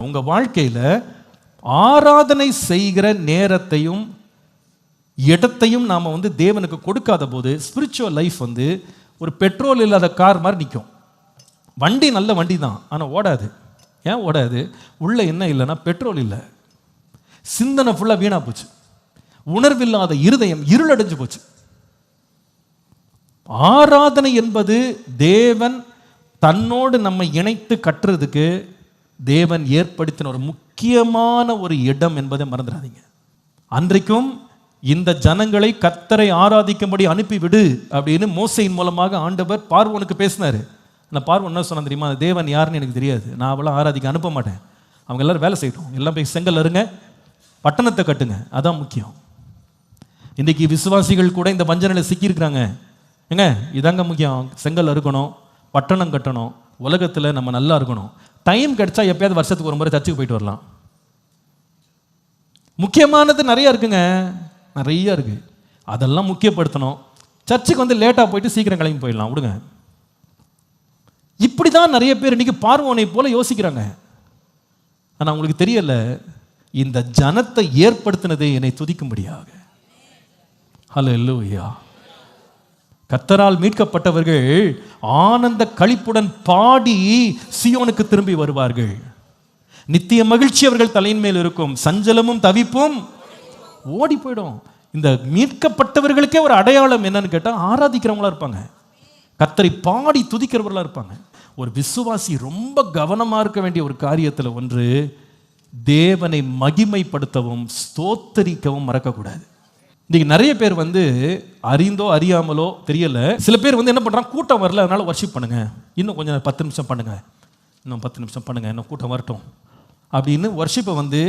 உங்கள் வாழ்க்கையில் ஆராதனை செய்கிற நேரத்தையும் இடத்தையும் நாம் தேவனுக்கு கொடுக்காத போது ஸ்பிரிச்சுவல் லைஃப் ஒரு பெட்ரோல் இல்லாத கார் மாதிரி நிற்கும். வண்டி நல்ல வண்டி தான், ஆனால் ஓடாது. ஏன் ஓடாது? உள்ள என்ன இல்லைன்னா பெட்ரோல் இல்லை. சிந்தனை ஃபுல்லாக வீணாக போச்சு. உணர்வில்லாத இருதயம் இருளடைஞ்சு போச்சு. ஆராதனை என்பது தேவன் தன்னோடு நம்மை இணைத்து கட்டுறதுக்கு தேவன் ஏற்படுத்தின ஒரு முக்கியமான ஒரு இடம் என்பதை மறந்துடாதீங்க. அன்றைக்கும் இந்த ஜனங்களை கர்த்தரை ஆராதிக்கும்படி அனுப்பிவிடு அப்படின்னு மோசையின் மூலமாக ஆண்டவர் பார்வோனுக்கு பேசினார். நான் பார்வோன் என்ன சொன்ன தெரியுமா? தேவன் யாருன்னு எனக்கு தெரியாது, நான் அவளை ஆராதிக்க அனுப்ப மாட்டேன், அவங்க எல்லாரும் வேலை செய்யட்டும், எல்லாம் போய் செங்கல் அருங்க, பட்டணத்தை கட்டுங்க, அதான் முக்கியம். இன்றைக்கி விசுவாசிகள் கூட இந்த வஞ்சனையில் சிக்கியிருக்கிறாங்க. ஏங்க இதாங்க முக்கியம், செங்கல் அறுக்கணும், பட்டணம் கட்டணும், உலகத்தில் நம்ம நல்லா இருக்கணும். டைம் கிடைச்சா எப்பயாவது வருஷத்துக்கு ஒரு முறை சர்ச்சுக்கு போயிட்டு வரலாம். முக்கியமானது நிறையா இருக்குங்க, நிறைய இருக்கு, அதெல்லாம் முக்கியப்படுத்தணும். சர்ச்சுக்கு லேட்டாக போயிட்டு சீக்கிரம் கிளம்பி போயிடலாம், விடுங்க. இப்படி தான் நிறைய பேர் இன்னைக்கு பார்வோனை போல யோசிக்கிறாங்க. ஆனால் உங்களுக்கு தெரியல, இந்த ஜனத்தை ஏற்படுத்தினதே என்னை துதிக்கும்படியாக. ஹல்லேலூயா. கர்த்தரால் மீட்கப்பட்டவர்கள் ஆனந்த களிப்புடன் பாடி சியோனுக்கு திரும்பி வருவார்கள். நித்திய மகிழ்ச்சி அவர்கள் தலையின் மேல் இருக்கும், சஞ்சலமும் தவிப்பும் ஓடி போயிடும். இந்த மீட்கப்பட்டவர்களுக்கே ஒரு அடையாளம் என்னன்னு கேட்டால் ஆராதிக்கிறவங்களா இருப்பாங்க, கர்த்தரை பாடி துதிக்கிறவர்களா இருப்பாங்க. ஒரு விசுவாசி ரொம்ப கவனமாக இருக்க வேண்டிய ஒரு காரியத்தில் ஒன்று, தேவனை மகிமைப்படுத்தவும் ஸ்தோத்தரிக்கவும் மறக்கக்கூடாது. இன்னைக்கு நிறைய பேர் அறிந்தோ அறியாமலோ தெரியல, சில பேர் என்ன பண்ணுறாங்க, கூட்டம் வரல அதனால வர்ஷிப் பண்ணுங்க, இன்னும் கொஞ்சம் 10 நிமிஷம் பண்ணுங்க, இன்னும் 10 நிமிஷம் பண்ணுங்க, இன்னும் கூட்டம் வரட்டும் அப்படின்னு வர்ஷிப்பை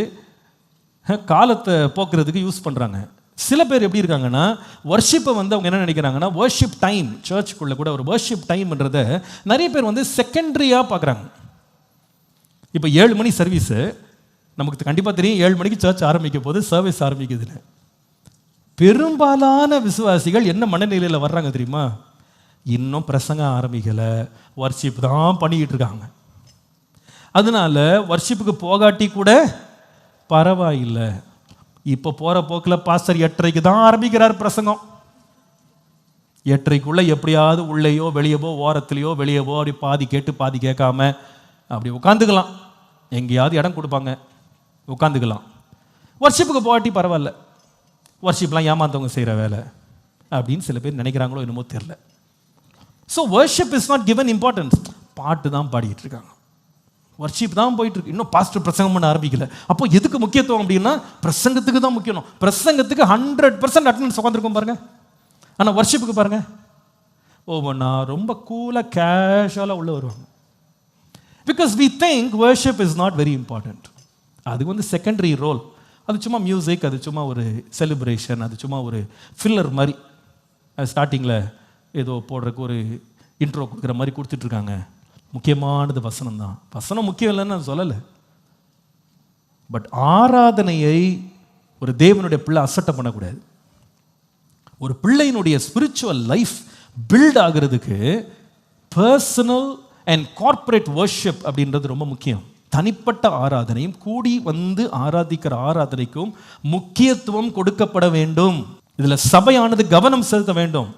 காலத்தை போக்குறதுக்கு யூஸ் பண்ணுறாங்க. சில பேர் எப்படி இருக்காங்கன்னா, வர்ஷிப்பை அவங்க என்ன நினைக்கிறாங்கன்னா, வர்ஷிப் டைம், சர்ச்சுக்குள்ளே கூட ஒரு வர்ஷிப் டைம்ன்றதை நிறைய பேர் செகண்டரியாக பார்க்குறாங்க. இப்போ 7 மணி சர்வீஸு, நமக்கு கண்டிப்பாக தெரியும் 7 மணிக்கு சர்ச் ஆரம்பிக்க போது சர்வீஸ் ஆரம்பிக்குதுன்னு. பெரும்பாலான விசுவாசிகள் என்ன மனநிலையில் வர்றாங்க தெரியுமா? இன்னும் பிரசங்கம் ஆரம்பிக்கலை, வர்ஷிப் தான் பண்ணிக்கிட்டு இருக்காங்க. அதனால வர்ஷிப்புக்கு போகாட்டி கூட பரவாயில்லை, இப்போ போகிற போக்கில் பாஸ்டர் 8:30 தான் ஆரம்பிக்கிறார் பிரசங்கம், 8:30 எப்படியாவது உள்ளேயோ வெளியவோ ஓரத்துலையோ வெளியவோ அப்படி பாதி கேட்டு பாதி கேட்காம அப்படி உட்காந்துக்கலாம், எங்கேயாவது இடம் கொடுப்பாங்க உட்காந்துக்கலாம். வர்ஷிப்புக்கு போகாட்டி பரவாயில்ல, வர்ஷிப்லாம் ஏமாந்தவங்க செய்கிற வேலை அப்படின்னு சில பேர் நினைக்கிறாங்களோ என்னமோ தெரியல. So worship is not given importance. பாட்டு தான் பாடிட்டு இருக்காங்க, வர்ஷிப் தான் போயிட்டு இருக்கு, இன்னும் பாஸ்டர் பிரசங்கம் பண்ண ஆரம்பிக்கல. அப்போ எதுக்கு முக்கியத்துவம் அப்படின்னா, பிரசங்கத்துக்கு தான் முக்கியம். பிரசங்கத்துக்கு 100% அட்டெண்டன்ஸ் உட்காந்துருக்கும் பாருங்க, ஆனால் வர்ஷிப்புக்கு பாருங்க ஒவ்வொன்றா ரொம்ப கூலாக கேஷுவலாக உள்ள வருவாங்க. Because we think worship is not very important. அது செகண்டரி ரோல், அது சும்மா மியூசிக், அது சும்மா ஒரு செலிப்ரேஷன், அது சும்மா ஒரு ஃபில்லர் மாதிரி, ஸ்டார்டிங்கில் ஏதோ போடுறதுக்கு ஒரு இன்ட்ரோ கொடுக்குற மாதிரி கொடுத்துட்ருக்காங்க. முக்கியமானது வசனம் தான். வசனம் முக்கியம் இல்லைன்னு நான் சொல்லலை, பட் ஆராதனையை ஒரு தேவனுடைய பிள்ளை அசட்டை பண்ணக்கூடாது. ஒரு பிள்ளையினுடைய ஸ்பிரிச்சுவல் லைஃப் பில்ட் ஆகிறதுக்கு பர்சனல் அண்ட் கார்ப்பரேட் வர்ஷிப் அப்படின்றது ரொம்ப முக்கியம். தனிப்பட்ட ஆராதனையும் கூடி ஆராதிக்கிற ஆராதனைக்கும் முக்கியத்துவம் கொடுக்கப்பட வேண்டும். இதில் சபையானது கவனம் செலுத்த வேண்டும்.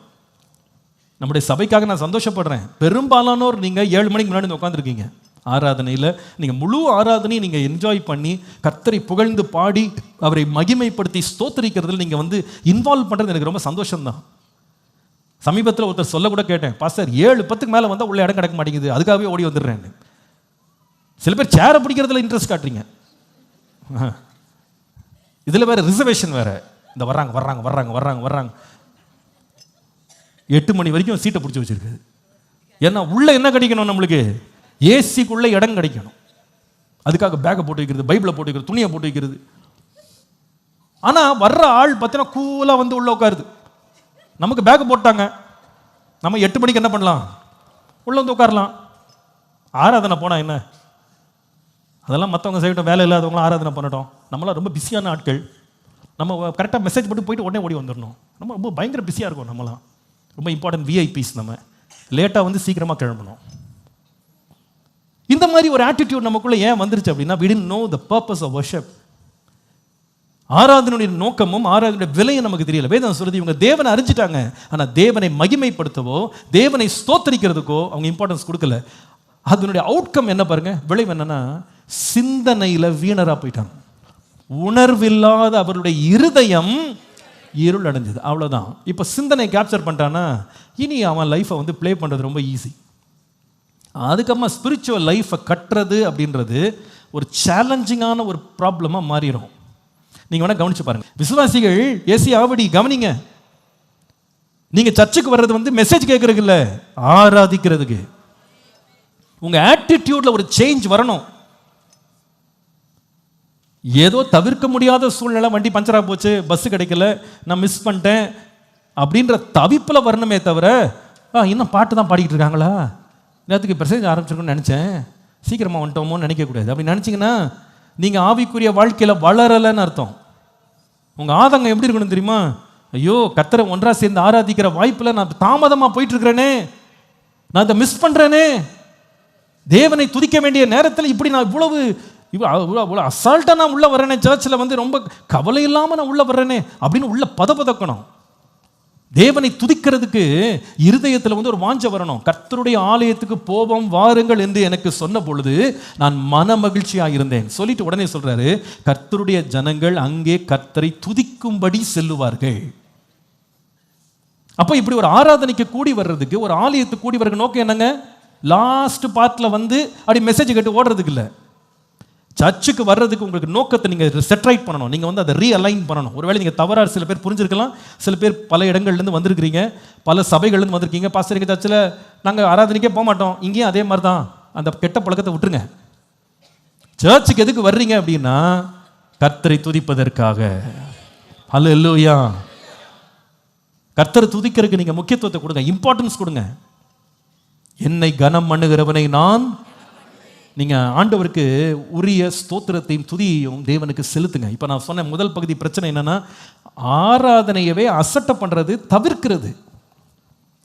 நம்முடைய சபைக்காக நான் சந்தோஷப்படுறேன். பெரும்பாலானோர் நீங்கள் 7 மணிக்கு முன்னாடி உட்காந்துருக்கீங்க ஆராதனையில், நீங்கள் முழு ஆராதனையும் நீங்கள் என்ஜாய் பண்ணி கர்த்தரை புகழ்ந்து பாடி அவரை மகிமைப்படுத்தி ஸ்தோத்தரிக்கிறதுல நீங்கள் இன்வால்வ் பண்ணுறது எனக்கு ரொம்ப சந்தோஷம்தான். சமீபத்தில் ஒருத்தர் சொல்ல கூட கேட்டேன், பாஸ்டர் 7:10 மேலே வந்தால் உள்ள இடம் கிடைக்க மாட்டேங்குது, அதுக்காகவே ஓடி வந்துடுறேன். சில பேர் சேரை பிடிக்கிறதுல இன்ட்ரெஸ்ட் காட்டுறீங்க, இதில் வேறு ரிசர்வேஷன் வேறு, இந்த வர்றாங்க வர்றாங்க வர்றாங்க வர்றாங்க வர்றாங்க 8 மணி வரைக்கும் சீட்டை பிடிச்சி வச்சிருக்கு. ஏன்னா உள்ள என்ன கிடைக்கணும், நம்மளுக்கு ஏசிக்குள்ள இடம் கிடைக்கணும். அதுக்காக பேக்கை போட்டு வைக்கிறது, பைபிளை போட்டு வைக்கிறது, துணியை போட்டு வைக்கிறது. ஆனால் வர்ற ஆள் பார்த்தீங்கன்னா கூலாக உள்ள உட்காருது. நமக்கு பேக்கை போட்டாங்க, நம்ம 8 மணிக்கு என்ன பண்ணலாம், உள்ள உட்காரலாம். ஆராதனை போனால் என்ன, அதெல்லாம் மற்றவங்க செய்யட்டும், வேலை இல்லாதவங்களாம் ஆராதனை பண்ணட்டும். நம்மளாம் ரொம்ப பிஸியான ஆட்கள், நம்ம கரெக்டாக மெசேஜ் போட்டு போயிட்டு உடனே ஓடி வந்துடணும். நம்ம ரொம்ப பயங்கர பிஸியாக இருக்கும், நம்மளாம் ரொம்ப இம்பார்ட்டன்ட் விஐபிஸ். நம்ம லேட்டாக சீக்கிரமாக கிளம்பணும். இந்த மாதிரி ஒரு ஆட்டிடியூட் நமக்குள்ள ஏன் வந்துருச்சு அப்படின்னா, we didn't know the purpose of worship. ஆராதனுடைய நோக்கமும் ஆராதனுடைய விலையும் நமக்கு தெரியல. வேதம் சொல்றது இவங்க தேவனை அறிஞ்சிட்டாங்க, ஆனா தேவனை மகிமைப்படுத்தவோ தேவனை ஸ்தோத்தரிக்கிறதுக்கோ அவங்க இம்பார்ட்டன்ஸ் கொடுக்கல. அதனுடைய அவுட்கம் என்ன பாருங்க, விளைவு என்னன்னா சிந்தனையில வீணரா போயிட்டாங்க. உணர்வில்லாத அவருடைய இருதயம் இருள் அடைஞ்சது, அவ்வளவுதான். இப்ப சிந்தனை கேப்சர் பண்ணிட்டானா இனி அவன் லைஃபை வந்து ப்ளே பண்றது ரொம்ப ஈஸி. அதுக்கப்புறமா ஸ்பிரிச்சுவல் லைஃப்பை கட்டுறது அப்படின்றது ஒரு சேலஞ்சிங்கான ஒரு ப்ராப்ளமாக மாறிடும். நீங்கள் வேணால் கவனிச்சு பாருங்க, விசுவாசிகள் ஏசி ஆவடி கவனிங்க, நீங்கள் சர்ச்சுக்கு வர்றது வந்து மெசேஜ் கேட்கறதுக்கு இல்லை, ஆராதிக்கிறதுக்கு. உங்கள் ஆட்டிடியூட்ல ஒரு சேஞ்ச் வரணும். ஏதோ தவிர்க்க முடியாத சூழ்நிலை, வண்டி பஞ்சராக போச்சு, பஸ் கிடைக்கல, நான் மிஸ் பண்ணிட்டேன் அப்படின்ற தவிப்பில் வரணுமே தவிர இன்னும் பாட்டு தான் பாடிக்கிட்டு இருக்காங்களா, நேற்றுக்கு மெசேஜ் ஆரம்பிச்சிருக்கணும்னு நினச்சேன், சீக்கிரமாக வந்துட்டோமோன்னு நினைக்கக்கூடாது. அப்படி நினச்சிங்கன்னா நீங்கள் ஆவிக்குரிய வாழ்க்கையில் வளரலைன்னு அர்த்தம். உங்கள் ஆதங்கம் எப்படி இருக்கணும் தெரியுமா, ஐயோ கர்த்தரை ஒன்றாக சேர்ந்து ஆராதிக்கிற வாய்ப்பில் நான் தாமதமாக போயிட்டு இருக்கிறேனே, நான் அதை மிஸ் பண்ணுறேனே, தேவனை துதிக்க வேண்டிய நேரத்தில் இப்படி நான் இவ்வளவு அசால்ட்டாக நான் உள்ள வர்றேனே, சர்ச்சில் வந்து ரொம்ப கவலை இல்லாமல் நான் உள்ள வர்றேனே அப்படின்னு உள்ள பதப்பதக்கணும். தேவனை துதிக்கிறதுக்கு இருதயத்தில் வந்து ஒரு வாஞ்ச வரணும். கர்த்தருடைய ஆலயத்துக்கு போவோம் வாருங்கள் என்று எனக்கு சொன்ன பொழுது நான் மன மகிழ்ச்சியாக இருந்தேன். சொல்லிட்டு உடனே சொல்றாரு, கர்த்தருடைய ஜனங்கள் அங்கே கர்த்தரை துதிக்கும்படி செல்லுவார்கள். அப்போ இப்படி ஒரு ஆராதனைக்கு கூடி வர்றதுக்கு, ஒரு ஆலயத்துக்கு கூடி வர்ற நோக்கம் என்னங்க, லாஸ்ட் பார்ட்ல வந்து அப்படி மெசேஜ் கேட்டு ஓடுறதுக்கு இல்லை. சர்ச்சுக்கு வர்றதுக்கு உங்களுக்கு நோக்கத்தை நீங்கள் செட்ரைட் பண்ணணும், நீங்கள் வந்து அதை ரீஅலைன் பண்ணணும். ஒருவேளை நீங்கள் தவறாக சில பேர் புரிஞ்சிருக்கலாம், சில பேர் பல இடங்கள்லேருந்து வந்திருக்கிறீங்க, பல சபைகள்லேருந்து வந்திருக்கீங்க. பாஸ்டர் எங்கள் சர்ச்சில் நாங்கள் ஆராதனைக்கே போக மாட்டோம், இங்கேயும் அதே மாதிரி தான், அந்த கெட்ட பழக்கத்தை விட்டுருங்க. சர்ச்சுக்கு எதுக்கு வர்றீங்க அப்படின்னா கர்த்தரை துதிப்பதற்காக. ஹல்லேலூயா. கர்த்தரை துதிக்கிறதுக்கு நீங்கள் முக்கியத்துவத்தை கொடுங்க, இம்பார்ட்டன்ஸ் கொடுங்க. என்னை கனம் பண்ணுகிறவனை நான், நீங்கள் ஆண்டவருக்கு உரிய ஸ்தோத்திரத்தையும் துதியையும் தேவனுக்கு செலுத்துங்க. இப்போ நான் சொன்ன முதல் பகுதி பிரச்சனை என்னன்னா, ஆராதனையவே அசட்டை பண்ணுறது, தவிர்க்கிறது.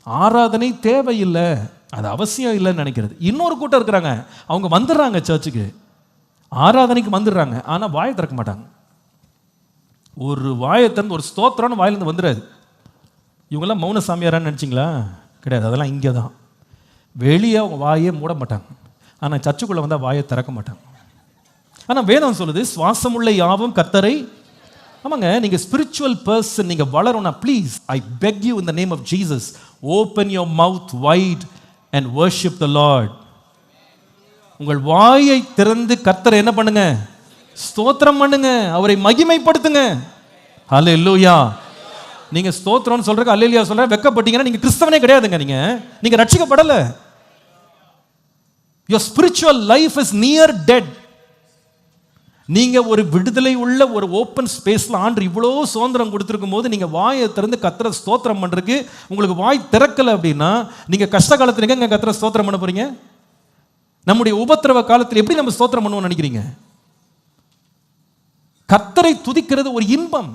ஆராதனை தேவையில்லை, அது அவசியம் இல்லைன்னு நினைக்கிறது. இன்னொரு கூட்டம் இருக்கிறாங்க, அவங்க வந்துடுறாங்க சர்ச்சுக்கு, ஆராதனைக்கு வந்துடுறாங்க, ஆனால் வாயை திறக்க மாட்டாங்க. ஒரு வாயை திறந்து ஒரு ஸ்தோத்திரம்னு வாயிலிருந்து வந்துடாது. இவங்கெல்லாம் மௌன சாமியாரான்னு நினச்சிங்களா? கிடையாது, அதெல்லாம் இங்கே தான். வெளியே அவங்க வாயே மூட மாட்டாங்க, ஆனால் சர்ச்சுக்குள்ளே வந்தால் வாயை திறக்க மாட்டாங்க. ஆனால் வேதம் சொல்லுது, சுவாசமுள்ள யாவும் கர்த்தரை. ஆமாங்க, நீங்கள் ஸ்பிரிச்சுவல் பர்சன், நீங்கள் வளரணும்னா please I beg you in the name of Jesus, open your mouth wide and worship the Lord. உங்கள் வாயை திறந்து கர்த்தரை என்ன பண்ணுங்க, ஸ்தோத்திரம் பண்ணுங்க, அவரை மகிமைப்படுத்துங்க. ஹல்லேலூயா. நீங்க ஸ்தோத்திரம்னு சொல்றதுக்கு அல்லேலூயா சொல்ற வெக்கப்பட்டீங்கன்னா நீங்க கிறிஸ்தவனே கிடையாதுங்க. நீங்க ரட்சிக்கப்படலை. Your spiritual life is near dead. நீங்க ஒரு விடுதலை உள்ள ஒரு ஓப்பன் ஸ்பேஸ்ல ஆண்டு இவ்வளோ சுதந்திரம் கொடுத்துருக்கும் போது நீங்க வாயை திறந்து கர்த்தரை ஸ்தோத்திரம் பண்றதுக்கு உங்களுக்கு வாய் திறக்கல அப்படின்னா நீங்க கஷ்ட காலத்துல எங்க கர்த்தரை ஸ்தோத்திரம் பண்ண போறீங்க? நம்முடைய உபத்திரவ காலத்தில் எப்படி நம்ம ஸ்தோத்திரம் பண்ணுவோம்னு நினைக்கிறீங்க? கர்த்தரை துதிக்கிறது ஒரு இன்பம்,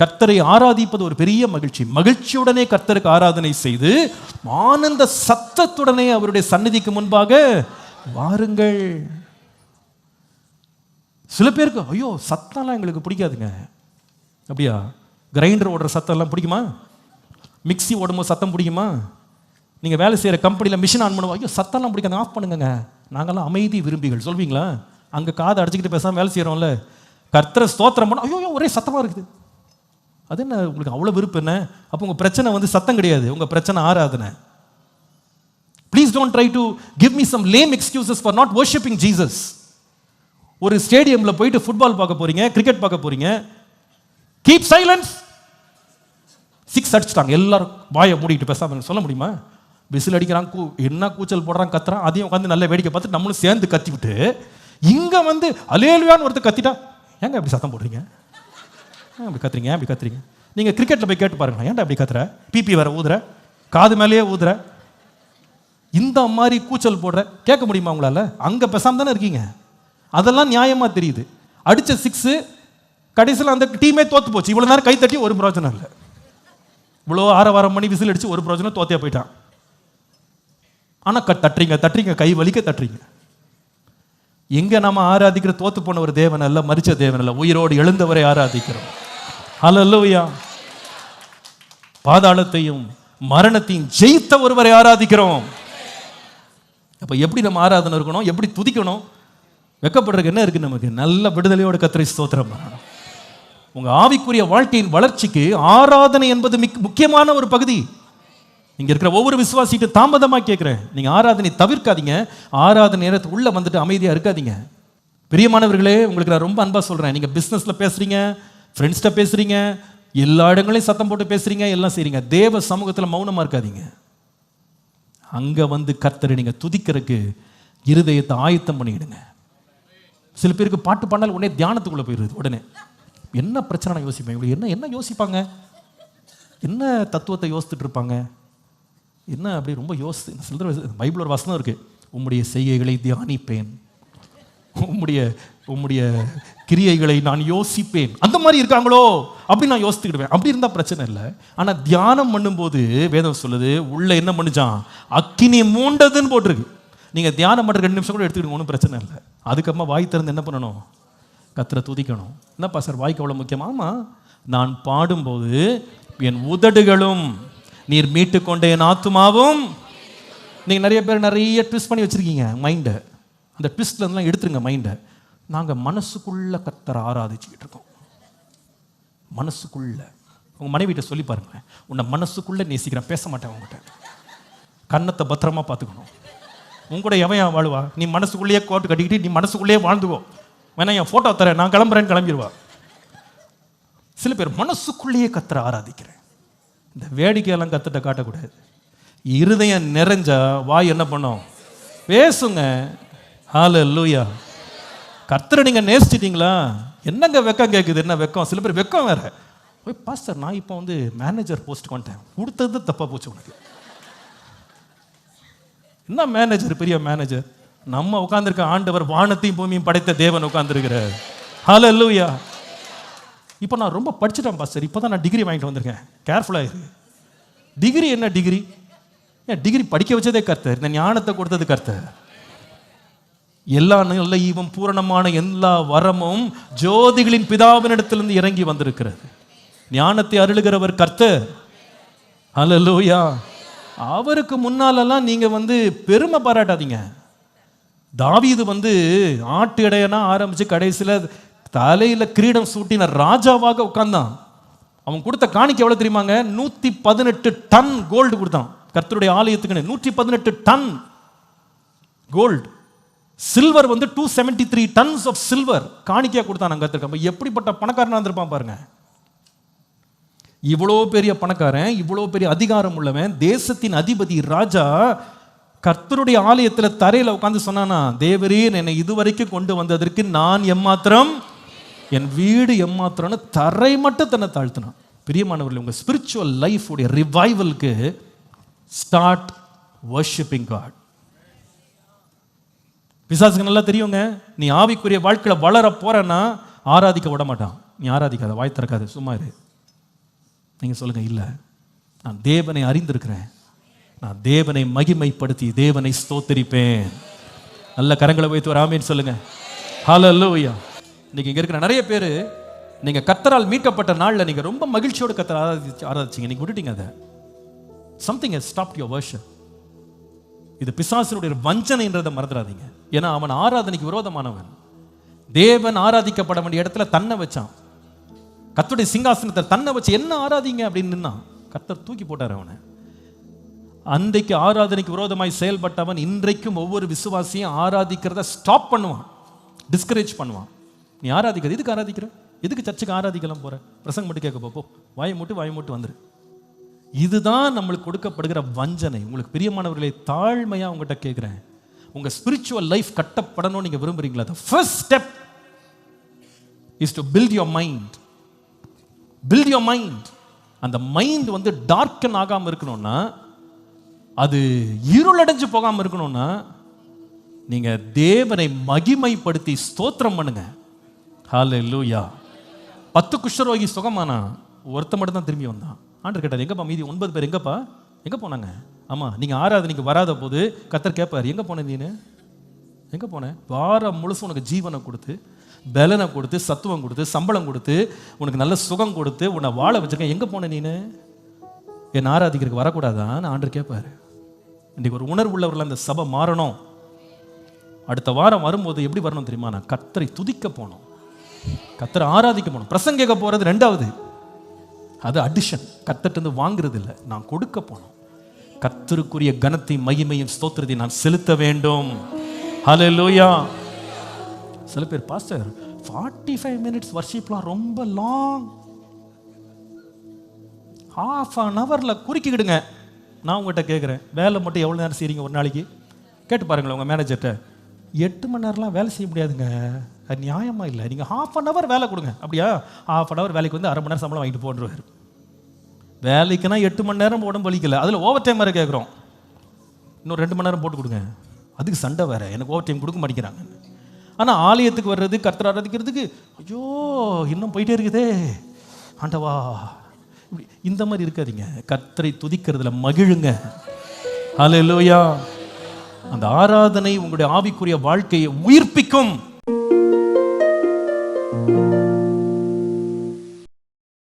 கர்த்தரை ஆராதிப்பது ஒரு பெரிய மகிழ்ச்சி. மகிழ்ச்சியுடனே கர்த்தருக்கு ஆராதனை செய்து ஆனந்த சத்தத்துடனே அவருடைய சந்நிதிக்கு முன்பாக வாருங்கள். சில பேருக்கு ஐயோ சத்தம்லாம் எங்களுக்கு பிடிக்காதுங்க. அப்படியா? கிரைண்டர் ஓடுற சத்தம்லாம் பிடிக்குமா? மிக்சி ஓடும்போது சத்தம் பிடிக்குமா? நீங்கள் வேலை செய்கிற கம்பெனியில் மிஷின் ஆன் பண்ணுவோம், ஐயோ சத்தம்லாம் பிடிக்காது, ஆஃப் பண்ணுங்க. நாங்கள்லாம் அமைதி விரும்பிகள் சொல்வீங்களா? அங்கே காதை அடிச்சுக்கிட்டு பேசாமல் வேலை செய்கிறோம்ல, கர்த்தரை ஸ்தோத்திரம் பண்ண ஐயோ ஒரே சத்தமாக இருக்குது. அது என்ன உங்களுக்கு அவ்வளோ விருப்பம் என்ன? அப்போ உங்கள் பிரச்சனை வந்து சத்தம் கிடையாது, உங்கள் பிரச்சனை ஆராதனை. Please don't try to give me some lame excuses for not worshipping Jesus. ஒரு ஸ்டேடியமில் போயிட்டு ஃபுட்பால் பார்க்க போறீங்க, கிரிக்கெட் பார்க்க போறீங்க, கீப் சைலன்ஸ். 6 அடிச்சிட்டாங்க, எல்லாரும் வாயை மூடிட்டு பேசாம சொல்ல முடியுமா? விசில் அடிக்கிறான், என்ன கூச்சல் போடுறான், கத்துறான், அதையும் உட்காந்து நல்ல வேடிக்கை பார்த்து நம்மளும் சேர்ந்து கத்தி விட்டு இங்க வந்து அலேலுயான்னு ஒருத்தர் கத்திட்டா ஏங்க அப்படி சத்தம் போடுறீங்க, அப்படி கத்துறீங்க, அப்படி கத்துறீங்க. நீங்க கிரிக்கெட்ல போய் கேட்டு பாருங்க, ஏன்டா அப்படி கத்துற, பிபி வேற ஊதுற, காது மேலேயே ஊதுற, இந்த மாதிரி கூச்சல் போடுற, கேட்க முடியுமா உங்களால? அங்க பேசாம தானே இருக்கீங்க. அதெல்லாம் நியாயமா தெரியுது. அடிச்ச 6 கடைசியில் அந்த டீமே தோத்து போச்சு. இவ்வளவு நேரம் கை தட்டி ஒரு பிரயோஜனம் இல்லை, இவ்வளோ ஆரவாரம் பண்ணி விசில் அடிச்சு ஒரு பிரயோஜனம், தோத்தியா போயிட்டான். ஆனால் தட்டுறீங்க தட்டுறீங்க, கை வலிக்க தட்டுறீங்க. எங்க நாம ஆராதிக்கிற தோத்து போன ஒரு தேவன் அல்ல, மரிச்ச தேவன் அல்ல, உயிரோடு எழுந்தவரை ஆராதிக்கிறோம். ஹல்லேலூயா. பாதாளத்தையும் மரணத்தையும் ஜெயித்த ஒருவரை ஆராதிக்கிறோம். அப்ப எப்படி நம்ம ஆராதனை இருக்கணும், எப்படி துதிக்கணும்? வெக்கப்படுறதுக்கு என்ன இருக்கு? நமக்கு நல்ல விடுதலையோட கர்த்தரை ஸ்தோத்திரம் பண்ணணும். உங்க ஆவிக்குரிய வாழ்க்கையின் வளர்ச்சிக்கு ஆராதனை என்பது முக்கியமான ஒரு பகுதி. இங்க இருக்கிற ஒவ்வொரு விசுவாசிட்டு தாமதமா கேட்கிறேன், நீங்க ஆராதனை தவிர்க்காதீங்க. ஆராதனை நேரத்துக்கு உள்ள வந்துட்டு அமைதியா இருக்காதீங்க. பிரியமானவர்களே, உங்களுக்கு நான் ரொம்ப அன்பா சொல்றேன். நீங்க பிசினஸ்ல பேசுறீங்க, ஃப்ரெண்ட்ஸ்ட பேசுறீங்க, எல்லா இடங்களையும் சத்தம் போட்டு பேசுறீங்க, எல்லாம் செய்றீங்க. தேவ சமூகத்துல மௌனமா இருக்காதீங்க. அங்க வந்து கர்த்தரை நீங்க துதிக்கிறதுக்கு இருதயத்தை ஆயத்தம் பண்ணிடுங்க. சில பேருக்கு பாட்டு பாடினாலும் உடனே தியானத்துக்குள்ள போயிடுது. உடனே என்ன பிரச்சனை யோசிப்பாங்க, என்ன என்ன யோசிப்பாங்க, என்ன தத்துவத்தை யோசித்துட்டு இருப்பாங்க, என்ன அப்படி ரொம்ப யோசித்து. பைபிள் ஒரு வசனம் இருக்கு, உம்முடைய செய்கைகளை தியானிப்பேன், உம்முடைய கிரியைகளை நான் யோசிப்பேன். அந்த மாதிரி இருக்காங்களோ அப்படி நான் யோசித்துக்கிடுவேன். அப்படி இருந்தால் பிரச்சனை இல்லை. ஆனால் தியானம் பண்ணும்போது வேதம் சொல்லுது, உள்ள என்ன பண்ணுச்சான், அக்கினி மூண்டதுன்னு போட்டிருக்கு. நீங்கள் தியானம் பண்ணுற 2 நிமிஷம் கூட எடுத்துக்கிடுங்க, ஒன்றும் பிரச்சனை இல்லை. அதுக்கப்புறமா வாய் திறந்து என்ன பண்ணணும், கர்த்தரை துதிக்கணும். என்னப்பா சார் வாய்க்கு அவ்வளோ முக்கியமாமா? நான் பாடும்போது என் உதடுகளும் நீர் மீட்டு கொண்ட என் ஆத்துமாவும். நீங்கள் நிறைய பேர் நிறைய ட்விஸ்ட் பண்ணி வச்சுருக்கீங்க மைண்டை. அந்த ட்விஸ்ட்ல இருந்தெல்லாம் எடுத்துருங்க மைண்டை. நாங்கள் மனசுக்குள்ள கர்த்தரை ஆராதிச்சுக்கிட்டு இருக்கோம். மனசுக்குள்ள உங்கள் மனைவிட்ட சொல்லி பாருங்களேன், உன்னை மனசுக்குள்ள நேசிக்கிறேன், பேச மாட்டேன் உங்ககிட்ட. கன்னத்தை பத்திரமா பார்த்துக்கணும். உங்கூட எவன் வாழுவா? நீ மனசுக்குள்ளேயே கோட்டு கட்டிக்கிட்டு நீ மனசுக்குள்ளேயே வாழ்ந்துக்கோ. வேணா என் ஃபோட்டோ தரேன், நான் கிளம்புறேன்னு கிளம்பிடுவா. சில பேர் மனசுக்குள்ளேயே கர்த்தரை ஆராதிக்கிறேன். இந்த வேடிக்கையெல்லாம் கர்த்தர்ட்ட காட்டக்கூடாது. இருதயம் நிறைஞ்சா வாய் என்ன பண்ணும், பேசுங்க. ஹல்லேலூயா. கர்த்தரை நீங்க நேசிச்சிட்டீங்களா? என்னங்க வெக்கம் கேட்குது, என்ன வெக்கம்? சில பேர் வெக்கம் வேற. ஓய் பாஸ்டர், நான் இப்போ வந்து மேனேஜர் போஸ்ட் வந்துட்டேன், கொடுத்தது தப்பா போச்சு உனக்கு. என்ன மேனேஜர், பெரிய மேனேஜர்? நம்ம உட்கார்ந்துருக்க ஆண்டவர் வானத்தையும் பூமியும் படைத்த தேவன் உட்கார்ந்துருக்கிறார். ஹல்லேலூயா. இப்போ நான் ரொம்ப படிச்சுட்டேன் பாஸ்டர், இப்போ தான் நான் டிகிரி வாங்கிட்டு வந்திருக்கேன். கேர்ஃபுல்லாக இருக்கு. டிகிரி என்ன டிகிரி? ஏன் டிகிரி படிக்க வச்சதே கர்த்தர், இந்த ஞானத்தை கொடுத்தது கர்த்தர். எல்லா நல்ல ஈவும் பூரணமான எல்லா வரமும் ஜோதிகளின் பிதாவினிடத்திலிருந்து இறங்கி வந்திருக்கிறது. ஞானத்தை அருளுகிறவர் கர்த்தர். ஹல்லேலூயா. அவருக்கு முன்னாலெல்லாம் நீங்க வந்து பெருமை பாராட்டாதீங்க. தாவீது வந்து ஆட்டு இடையனா ஆரம்பிச்சு கடைசியில் தலையில கிரீடம் சூட்டின ராஜாவாக உட்கார்ந்தான். அவன் கொடுத்த காணிக்கை எவ்வளவு தெரியுமாங்க? 118 டன் கோல்டு கொடுத்தான் கர்த்தருடைய ஆலயத்துக்கு. 118 டன் கோல்டு. சில்வர் வந்து 273 டன்ஸ் ஆஃப் சில்வர் காணிக்கையா கொடுத்தான் கர்த்தருக்கு. எப்படிப்பட்ட பணக்காரனா இருந்திருப்பான் பாருங்க. இவ்வளோ பெரிய பணக்காரன், இவ்வளோ பெரிய அதிகாரம் உள்ளவன், தேசத்தின் அதிபதி ராஜா கர்த்தருடைய ஆலயத்தில் தரையில் உட்கார்ந்து சொன்னானா, தேவரீர் என்னை இதுவரைக்கும் கொண்டு வந்ததற்கு நான் எம்மாத்திரம், என் வீடு எம்மாத்திரம்னு தரை மட்டும் தன்னை தாழ்த்தினான். பிரியமானவர்களே, உங்க ஸ்பிரிச்சுவல் லைஃப் உடைய ரிவைவலுக்கு ஸ்டார்ட் வர்ஷிப்பிங் காட். பிசாசுக்கு நல்லா தெரியுங்க, நீ ஆவிக்குரிய வாழ்க்கையில வளர போறன்னா ஆராதிக்க விட மாட்டான். நீ ஆராதிக்காத, வாய் திறக்காத, சும்மா இரு. நீங்க சொல்லுங்க, இல்லை நான் தேவனை அறிந்திருக்கிறேன், நான் தேவனை மகிமைப்படுத்தி தேவனை ஸ்தோத்தரிப்பேன். நல்ல கரங்களை வைத்து ஒரு ஆமீன் சொல்லுங்க. ஹல்லேலூயா. இன்னைக்கு இங்க இருக்கிற நிறைய பேர், நீங்க கர்த்தரால் மீட்கப்பட்ட நாள்ல நீங்க ரொம்ப மகிழ்ச்சியோடு கர்த்தரை ஆராதிச்சீங்க, நீங்க விட்டுட்டீங்க. அதை something has stopped your worship. இது பிசாசுடைய வஞ்சனைன்றதை மறந்துடாதீங்க. ஏன்னா அவன் ஆராதனைக்கு விரோதமானவன். தேவன் ஆராதிக்கப்பட வேண்டிய இடத்துல தன்னை வச்சான். கர்த்தருடைய சிங்காசனத்தை தன்னை வச்சு என்ன ஆராதிங்க அப்படின்னு நின்னா கர்த்தர் தூக்கி போட்டார் அவனை. அன்றைக்கு ஆராதனைக்கு விரோதமாய் செயல்பட்டவன் இன்றைக்கும் ஒவ்வொரு விசுவாசியும் ஆராதிக்கிறத ஸ்டாப் பண்ணுவான், டிஸ்கரேஜ் பண்ணுவான். நீ ஆராதிக்கிறது எதுக்கு ஆராதிக்கிற? எதுக்கு சர்ச்சுக்கு ஆராதிக்கலாம் போற? பிரசங்கம் மட்டும் கேட்க போ, வாயை மூட்டு வந்துரு. இதுதான் நம்மளுக்கு கொடுக்கப்படுகிற வஞ்சனை. உங்களுக்கு பிரியமானவர்களை, தாழ்மையா உங்ககிட்ட கேட்கிறேன், உங்க ஸ்பிரிச்சுவல் லைஃப் கட்டப்படணும் நீங்க விரும்புறீங்களா? the first step is to build your mind. build your mind. அந்த மைண்ட் வந்து டார்க்கன் ஆகாம இருக்கணும்னா, அது இருளடைஞ்சு போகாம இருக்கணும்னா, நீங்க தேவனை மகிமைப்படுத்தி ஸ்தோத்திரம் பண்ணுங்க. ஹல்லேலூயா. 10 குஷ்டரோகி சுகமானா, ஒருத்த மட்டும் தான் திரும்பி வந்தான். ஆண்டவர் கேட்டார், எங்கப்பா மீதி 9 பேர் எங்கப்பா, எங்க போனாங்க? ஆமாம், நீங்கள் ஆராதனைக்கு வராத போது கர்த்தர் கேட்பார், எங்கே போன நீனு, எங்கே போனேன்? வாரம் முழுசும் உனக்கு ஜீவனை கொடுத்து, பலனை கொடுத்து, சத்துவம் கொடுத்து, சம்பளம் கொடுத்து, உனக்கு நல்ல சுகம் கொடுத்து, உன்னை வாழ வச்சிருக்கேன், எங்கே போன நீனு? என் ஆராதிக்கிறதுக்கு வரக்கூடாதான்னு ஆண்டவர் கேட்பார். இன்றைக்கு ஒரு உணர்வு உள்ளவர்கள் அந்த சபை மாறணும். அடுத்த வாரம் வரும்போது எப்படி வரணும் தெரியுமா? நான் கர்த்தரை துதிக்க போனோம், கர்த்தரை ஆராதிக்க போனோம். பிரசங்க கேட்க போகிறது ரெண்டாவது, அது அடிஷன். கர்த்தர்கிட்ட வாங்குறது இல்லை, நான் கொடுக்க போனோம். கர்த்தருக்குரிய கனத்தையும் மகிமையும் ஸ்தோத்திரத்தை நான் செலுத்த வேண்டும். ஹல்லேலூயா. சில பேர், பாஸ்டர் 45 minutes வர்ஷிப்லாம் ரொம்ப லாங், ½ an hourல குறுக்கிடுங்க. நான் உங்கள்கிட்ட கேட்குறேன், வேலை மட்டும் எவ்வளோ நேரம் செய்கிறீங்க ஒரு நாளைக்கு? கேட்டு பாருங்களேன் உங்கள் மேனேஜர்கிட்ட. 8 மணி நேரம்லாம் வேலை செய்ய முடியாதுங்க, அது நியாயமாக இல்லை. நீங்கள் ½ an hour வேலை கொடுங்க. அப்படியா? ½ an hour வேலைக்கு வந்து 1/2 மணி நேரம் சம்பளம் வாங்கிட்டு போன்றுவார். வேலைக்குன்னா 8 மணி நேரம் உடம்பு வலிக்கல, அதில் ஓவர் டைம் வேறு கேட்குறோம், இன்னும் 2 மணி நேரம் போட்டு கொடுங்க. அதுக்கு சண்டை வேறு, எனக்கு ஓவர் டைம் கொடுக்க மாட்டேங்கிறாங்க. ஆனால் ஆலயத்துக்கு வர்றது, கர்த்தரை ஆராதிக்கிறதுக்கு, ஐயோ இன்னும் போயிட்டே இருக்குதே ஆண்டவா, இப்படி இந்த மாதிரி இருக்காதீங்க. கர்த்தரை துதிக்கிறதுல மகிழுங்க. ஹல்லேலூயா. அந்த ஆராதனை உங்களுடைய ஆவிக்குரிய வாழ்க்கையை உயிர்ப்பிக்கும்.